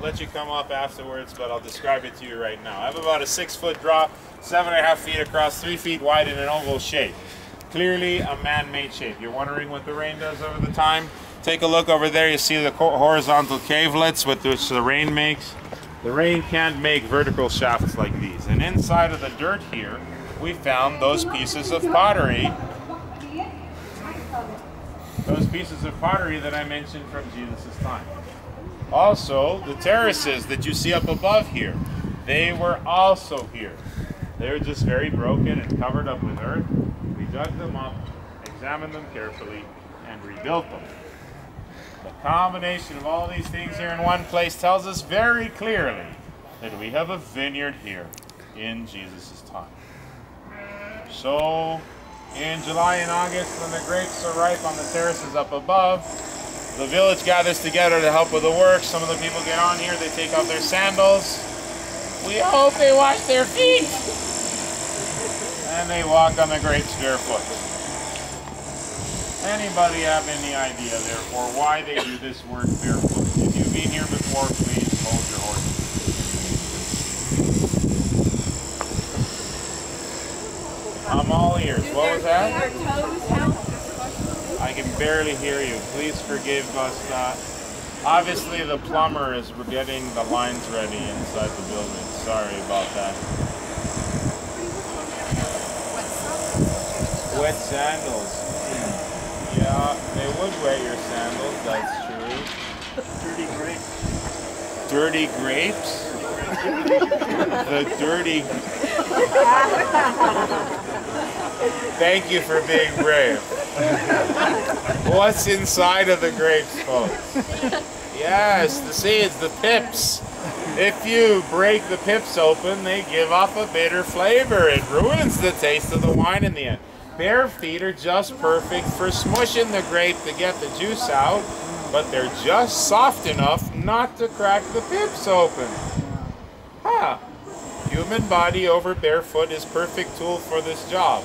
I'll let you come up afterwards, but I'll describe it to you right now. I have about a 6-foot drop, 7.5 feet across, 3 feet wide in an oval shape. Clearly a man-made shape. You're wondering what the rain does over the time? Take a look over there. You see the horizontal cavelets with which the rain makes. The rain can't make vertical shafts like these. And inside of the dirt here, we found those pieces of pottery. Those pieces of pottery that I mentioned from Jesus' time. Also, the terraces that you see up above here, they were also here. They were just very broken and covered up with earth. We dug them up, examined them carefully, and rebuilt them. The combination of all these things here in one place tells us very clearly that we have a vineyard here in Jesus' time. So, in July and August, when the grapes are ripe on the terraces up above, the village gathers together to help with the work. Some of the people get on here, they take off their sandals. We hope they wash their feet. And they walk on the grapes barefoot. Anybody have any idea, therefore, why they do this work barefoot? If you've been here before, please hold your horses. I'm all ears. What was that? I can barely hear you. Please forgive us. Obviously, the plumber is getting the lines ready inside the building. Sorry about that. Wet sandals. Yeah, they would wet your sandals, that's true. Dirty grapes. Dirty grapes? The dirty... Thank you for being brave. What's inside of the grapes, folks? Yes, the seeds, the pips. If you break the pips open, they give off a bitter flavor. It ruins the taste of the wine in the end. Bare feet are just perfect for smushing the grape to get the juice out, but they're just soft enough not to crack the pips open. Huh. Human body over barefoot is perfect tool for this job.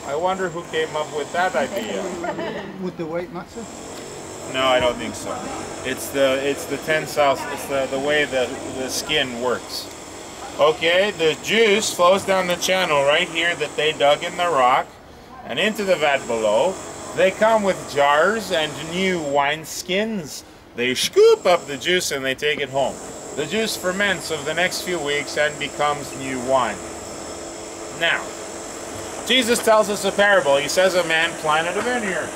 I wonder who came up with that idea. With the white matzah? No, I don't think so. It's the tensile, it's the way the skin works. Okay, the juice flows down the channel right here that they dug in the rock and into the vat below. They come with jars and new wine skins. They scoop up the juice and they take it home. The juice ferments over the next few weeks and becomes new wine. Now, Jesus tells us a parable. He says a man planted a vineyard.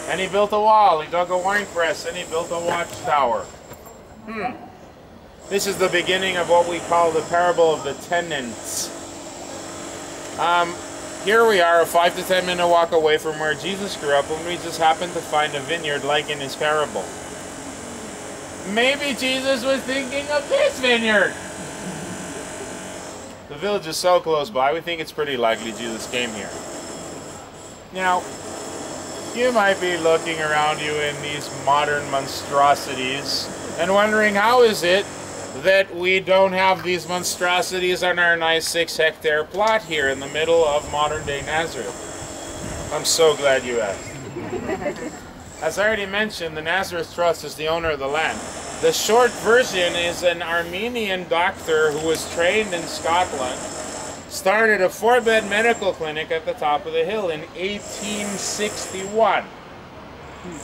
And he built a wall, he dug a wine press, and he built a watchtower. This is the beginning of what we call the parable of the tenants. Here we are, a 5 to 10 minute walk away from where Jesus grew up, and we just happened to find a vineyard like in his parable. Maybe Jesus was thinking of this vineyard. The village is so close by, we think it's pretty likely Jesus came here. Now, you might be looking around you in these modern monstrosities and wondering, how is it that we don't have these monstrosities on our nice 6-hectare plot here in the middle of modern-day Nazareth? I'm so glad you asked. As I already mentioned, the Nazareth Trust is the owner of the land. The short version is an Armenian doctor who was trained in Scotland, started a 4-bed medical clinic at the top of the hill in 1861.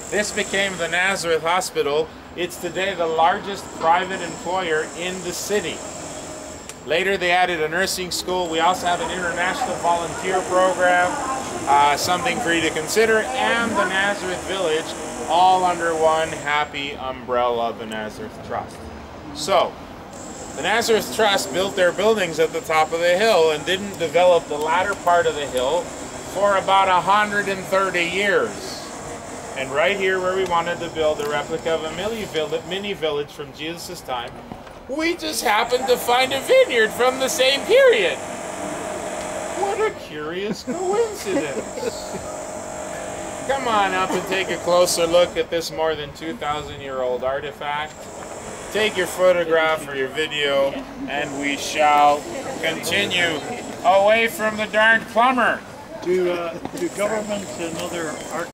This became the Nazareth Hospital. It's today the largest private employer in the city. Later they added a nursing school. We also have an international volunteer program, something for you to consider, and the Nazareth Village, all under one happy umbrella of the Nazareth Trust. So, the Nazareth Trust built their buildings at the top of the hill and didn't develop the latter part of the hill for about 130 years. And right here where we wanted to build a replica of a mini village from Jesus' time, we just happened to find a vineyard from the same period. What a curious coincidence. Come on up and take a closer look at this more than 2,000-year-old artifact. Take your photograph or your video, and we shall continue away from the darn plumber. Do governments and other art